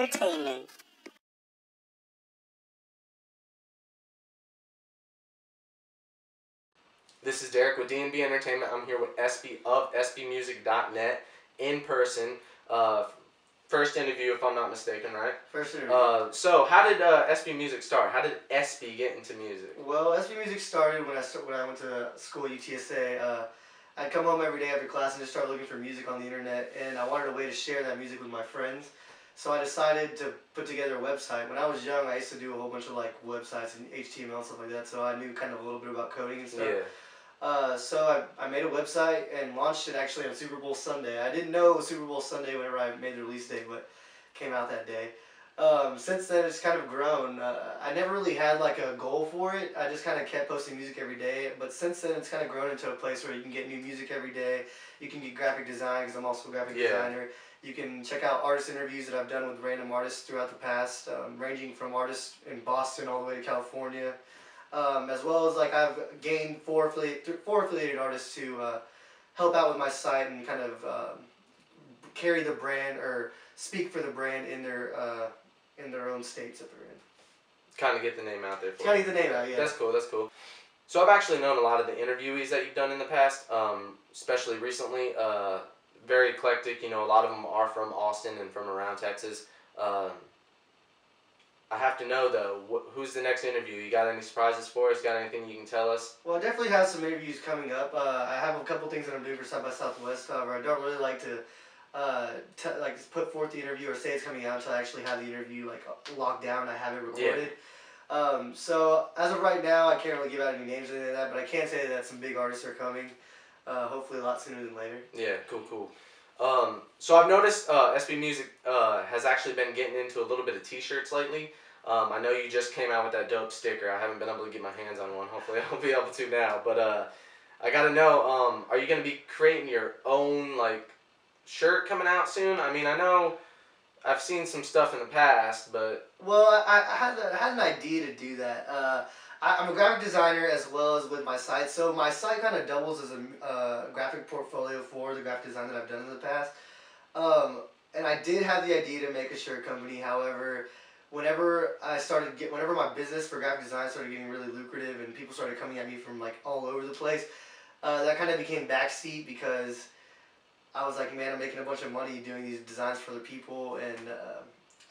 Entertainment. This is Derek with DnB Entertainment. I'm here with SB of SBmusic.net in person. First interview, if I'm not mistaken, right? First interview. So how did SB Music start? How did SB get into music? Well, SB Music started when I went to school at UTSA. I'd come home every day after class and just start looking for music on the internet, and I wanted a way to share that music with my friends. So I decided to put together a website. When I was young, I used to do a whole bunch of like websites and HTML and stuff like that, so I knew kind of a little bit about coding and stuff. Yeah. So I made a website and launched it actually on Super Bowl Sunday. I didn't know it was Super Bowl Sunday whenever I made the release date, but it came out that day. Since then, it's kind of grown. I never really had like a goal for it. I just kind of kept posting music every day. But since then, it's kind of grown into a place where you can get new music every day. You can get graphic design because I'm also a graphic designer. You can check out artist interviews that I've done with random artists throughout the past, ranging from artists in Boston all the way to California. As well as like I've gained four affiliated artists to help out with my site and kind of carry the brand or speak for the brand in their own states that they're in. Kind of get the name out there. Kind of get the name out, yeah. That's cool. That's cool. So I've actually known a lot of the interviewees that you've done in the past, especially recently. Very eclectic. You know, a lot of them are from Austin and from around Texas. I have to know though, who's the next interview? You got any surprises for us? Got anything you can tell us? Well, I definitely have some interviews coming up. I have a couple things that I'm doing for South by Southwest. However, I don't really like to put forth the interview or say it's coming out until I actually have the interview like locked down. I have it recorded. Yeah. So as of right now, I can't really give out any names or anything like that, but I can say that some big artists are coming. Hopefully a lot sooner than later. Yeah, cool. So I've noticed SB Music has actually been getting into a little bit of t-shirts lately. I know you just came out with that dope sticker. I haven't been able to get my hands on one. Hopefully I'll be able to now. But I gotta know, are you gonna be creating your own like shirt coming out soon? I mean, I know I've seen some stuff in the past, but... Well, I had an idea to do that. I'm a graphic designer as well as with my site, so my site kind of doubles as a graphic portfolio for the graphic design that I've done in the past. And I did have the idea to make a shirt company. However, whenever my business for graphic design started getting really lucrative and people started coming at me from like all over the place, that kind of became backseat because I was like, man, I'm making a bunch of money doing these designs for other people, and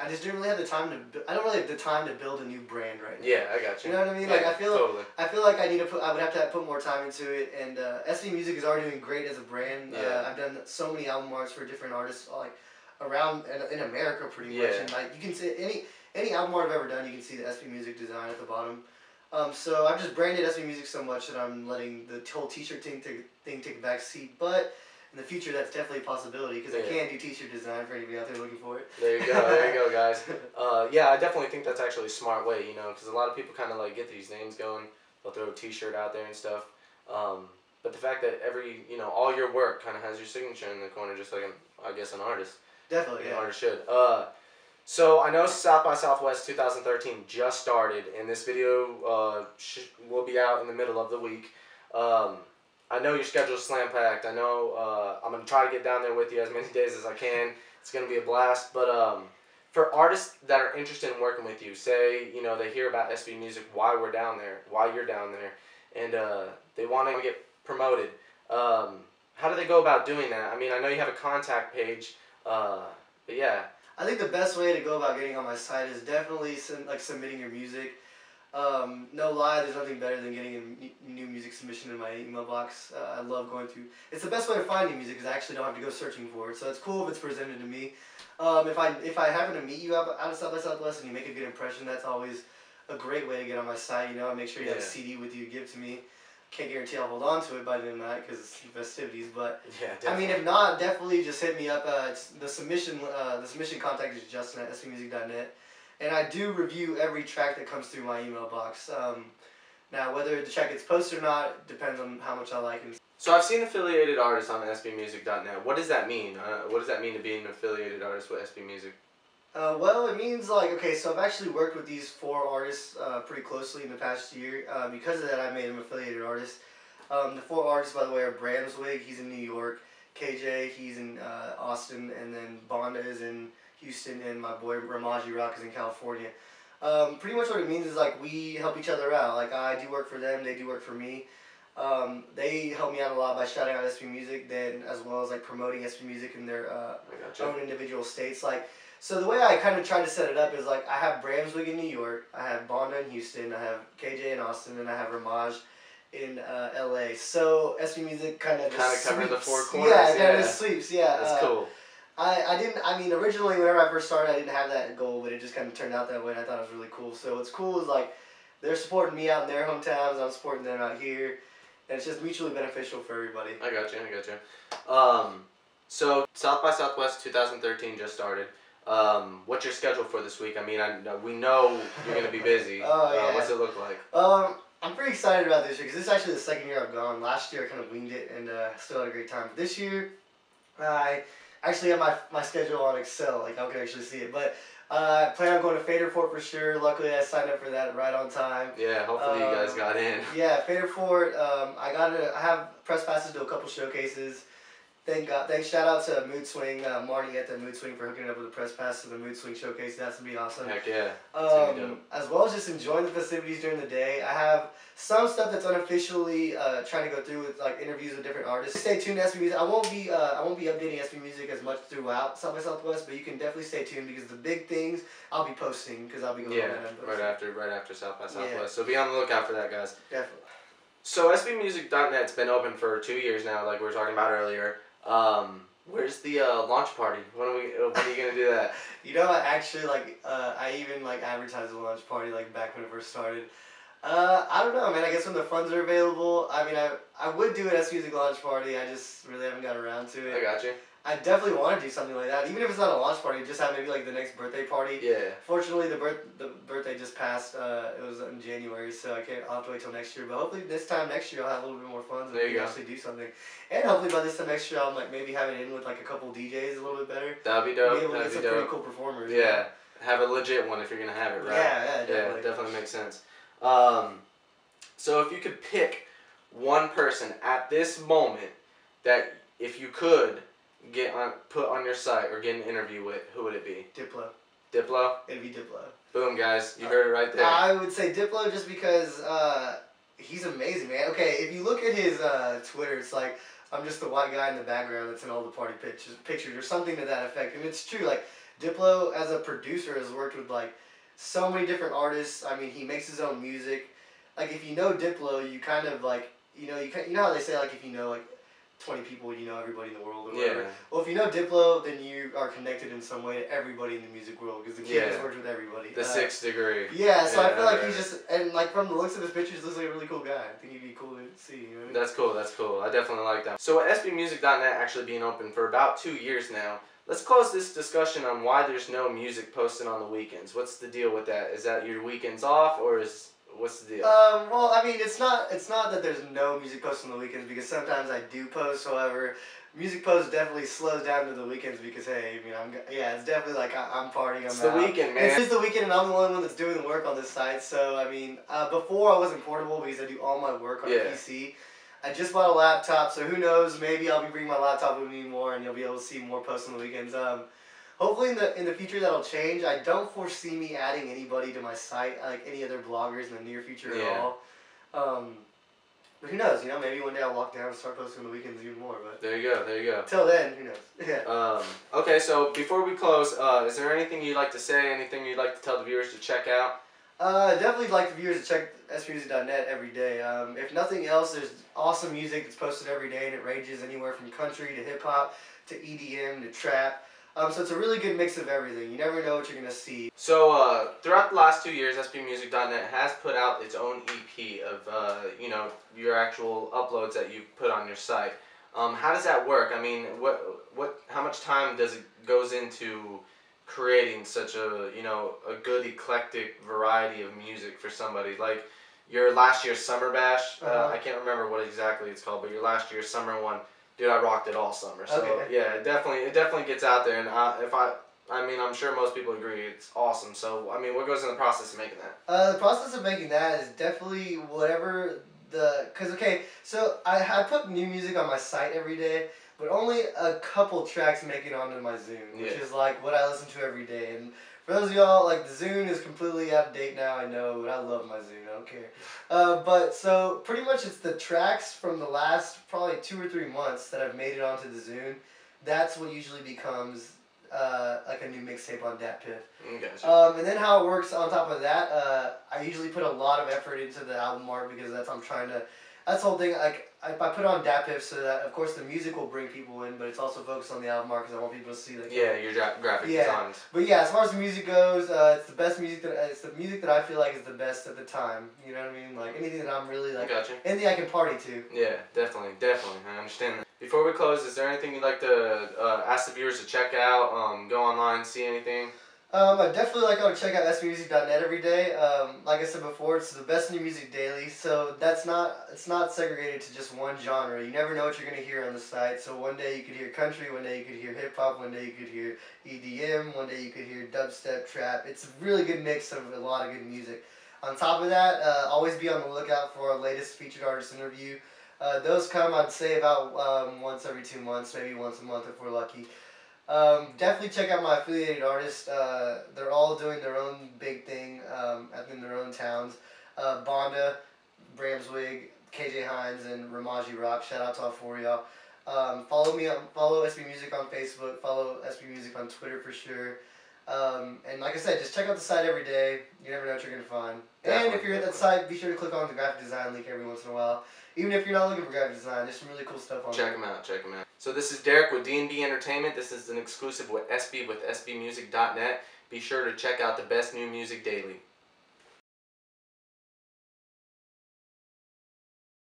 I just didn't really have the time to. I don't really have the time to build a new brand right now. Yeah, I got you. You know what I mean? Yeah, like I feel like I would have to put more time into it. And SB Music is already doing great as a brand. Yeah. I've done so many album arts for different artists, like around in America, pretty much. And like you can see any album art I've ever done, you can see the SB Music design at the bottom. So I've just branded SB Music so much that I'm letting the whole T-shirt thing take a back seat, but. In the future, that's definitely a possibility because I can do T-shirt design for anybody out there looking for it. There you go, guys. Yeah, I definitely think that's actually a smart way, you know, because a lot of people kind of like get these names going. They'll throw a T-shirt out there and stuff. But the fact that all your work kind of has your signature in the corner, just like I guess an artist. Definitely, An artist should. So I know South by Southwest 2013 just started, and this video will be out in the middle of the week. I know your schedule's slam-packed. I know I'm going to try to get down there with you as many days as I can. It's going to be a blast. But for artists that are interested in working with you, say, they hear about SB Music, why you're down there, and they want to get promoted. How do they go about doing that? I mean, I know you have a contact page, but yeah. I think the best way to go about getting on my site is definitely submitting your music. No lie, there's nothing better than getting a new music submission in my email box. I love going through. It's the best way to find new music because I actually don't have to go searching for it. So it's cool if it's presented to me. If I happen to meet you out of South by Southwest and you make a good impression, that's always a great way to get on my site. I make sure you have a CD with you to give to me. Can't guarantee I'll hold on to it by the end of the night because it's festivities. But yeah, I mean, if not, definitely just hit me up. The submission contact is Justin at sbmusic.net. And I do review every track that comes through my email box. Now, whether the track gets posted or not depends on how much I like it. So I've seen affiliated artists on SBmusic.net. What does that mean? What does that mean to be an affiliated artist with SB Music? Well, it means so I've actually worked with these 4 artists pretty closely in the past year. Because of that, I made them affiliated artists. The 4 artists, by the way, are Bramswig, he's in New York. KJ, he's in Austin, and then Bonda is in Houston, and my boy Ramaji Rock is in California. Pretty much what it means is like we help each other out. Like I do work for them, they do work for me. They help me out a lot by shouting out SB Music, then as well as like promoting SB Music in their own individual states. Like, so the way I kind of try to set it up is like I have Bramswig in New York, I have Bonda in Houston, I have KJ in Austin, and I have Ramaj in LA. So SB Music kind of covering the four corners. Yeah, kind of sweeps. Yeah, that's cool. I mean, originally, whenever I first started, I didn't have that goal, but it just kind of turned out that way, and I thought it was really cool. So what's cool is, like, they're supporting me out in their hometowns, I'm supporting them out here, and it's just mutually beneficial for everybody. I got you. So, South by Southwest 2013 just started. What's your schedule for this week? I mean, we know you're going to be busy. Oh, yeah. What's it look like? I'm pretty excited about this year, because this is actually the second year I've gone. Last year, I kind of winged it, and still had a great time. This year, I actually have my schedule on Excel, like I can actually see it. But I plan on going to Fader Fort for sure. Luckily, I signed up for that right on time. Yeah, hopefully you guys got in. Yeah, Fader Fort. I have press passes to a couple showcases. Thanks, shout out to Mood Swing, Marty at the Mood Swing for hooking up with the press pass to the Mood Swing showcase. That's gonna be awesome. Heck yeah. As well as just enjoying the festivities during the day. I have some stuff that's unofficially trying to go through with like interviews with different artists. Stay tuned to SB Music. I won't be updating SB Music as much throughout South by Southwest, but you can definitely stay tuned because the big things I'll be posting because I'll be going. Yeah, right after South by Southwest. Yeah. So be on the lookout for that, guys. Definitely. So SBMusic.net's been open for 2 years now, like we were talking about earlier. Where's the launch party? When are you gonna do that? You know, I even advertised the launch party back when it first started. I don't know, man. I guess when the funds are available. I mean, I would do an S Music launch party. I just really haven't got around to it. I got you. I definitely want to do something like that, even if it's not a launch party. Just have maybe the next birthday party. Yeah. Fortunately, the birthday just passed. It was in January, so I'll have to wait till next year. But hopefully, this time next year I'll have a little bit more funds and we can actually do something. And hopefully by this time next year I'll maybe have it in with a couple DJs a little bit better. That'd be dope. Be able to get some pretty cool performers. Yeah. Have a legit one if you're gonna have it, right? Yeah, definitely. Yeah, definitely makes sense. So if you could pick one person at this moment that if you could put on your site or get an interview with, who would it be? Diplo. Diplo? It'd be Diplo. Boom, guys. You heard it right there. I would say Diplo just because he's amazing, man. Okay, if you look at his Twitter, it's I'm just the white guy in the background that's in all the party pictures or something to that effect. And it's true, Diplo as a producer has worked with so many different artists. I mean, he makes his own music. If you know Diplo, you kind of you know how they say if you know 20 people, you know everybody in the world or whatever. Yeah. Well, if you know Diplo, then you are connected in some way to everybody in the music world because the kid has worked with everybody. The sixth degree. Yeah, so I feel like he's just, and from the looks of his pictures, looks like a really cool guy. I think he'd be cool to see. You know what I mean? That's cool. I definitely like that. So with SBMusic.net actually being open for about 2 years now, let's close this discussion on why there's no music posted on the weekends. What's the deal with that? Is that your weekends off or what's the deal? Well, I mean, it's not that there's no music posted on the weekends because sometimes I do post. However, music post definitely slows down to the weekends because hey, I mean, it's definitely I'm partying. It's the weekend, man. It's the weekend, and I'm the only one that's doing the work on this site. So I mean, before I wasn't portable because I do all my work on a PC. I just bought a laptop, so who knows? Maybe I'll be bringing my laptop with me more, and you'll be able to see more posts on the weekends. Hopefully in the future that'll change. I don't foresee me adding anybody to my site, any other bloggers in the near future at all. But who knows? Maybe one day I'll walk down and start posting on the weekends even more. But there you go. Till then, who knows? Yeah. Okay, so before we close, is there anything you'd like to say? Anything you'd like to tell the viewers to check out? Definitely like the viewers to check sbmusic.net every day. If nothing else, there's awesome music that's posted every day, and it ranges anywhere from country to hip hop to EDM to trap. So it's a really good mix of everything. You never know what you're going to see. So throughout the last 2 years, SBMusic.net has put out its own EP of your actual uploads that you've put on your site. How does that work? I mean, how much time goes into creating such a good eclectic variety of music for somebody? Like your last year's Summer Bash, I can't remember what exactly it's called, but your last year's summer one. Dude, I rocked it all summer. So yeah, it definitely gets out there, and I'm sure most people agree it's awesome. So I mean, what goes in the process of making that? The process of making that is definitely whatever so I put new music on my site every day, but only a couple tracks make it onto my Zune, which is like what I listen to every day. And for those of y'all, like, the Zune is completely out of date now, I know, but I love my Zune, I don't care. But so pretty much it's the tracks from the last probably 2 or 3 months that I've made it onto the Zune. That's what usually becomes like a new mixtape on DatPiff. Gotcha. And then how it works on top of that, I usually put a lot of effort into the album art because that's the whole thing. Like, I put on DatPiff so that, of course, the music will bring people in, but it's also focused on the album art because I want people to see that. Yeah, your graphic designs. But yeah, as far as the music goes, it's the best music it's the music that I feel like is the best at the time. You know what I mean? Like, anything that I'm really like, Gotcha. anything I can party to. Yeah, definitely. I understand that. Before we close, is there anything you'd like to ask the viewers to check out? Go online, see anything? I definitely like y'all to check out sbmusic.net every day. Like I said before, it's the best new music daily, so it's not segregated to just one genre. You never know what you're gonna hear on the site. So one day you could hear country, one day you could hear hip hop, one day you could hear EDM, one day you could hear dubstep, trap. It's a really good mix of a lot of good music. On top of that, always be on the lookout for our latest featured artist interview. Those come, I'd say, about once every 2 months, maybe once a month if we're lucky. Definitely check out my affiliated artists. They're all doing their own big thing in their own towns. Bonda, Bramswig, KJ Hines, and Ramaji Rock. Shout out to all 4 of y'all. Follow SB Music on Facebook. Follow SB Music on Twitter for sure. And like I said, just check out the site every day. You never know what you're going to find. And if you're at that site, be sure to click on the graphic design link every once in a while. Even if you're not looking for graphic design, there's some really cool stuff on there. Check them out. So this is Derek with DnB Entertainment. This is an exclusive with SBmusic.net. Be sure to check out the best new music daily.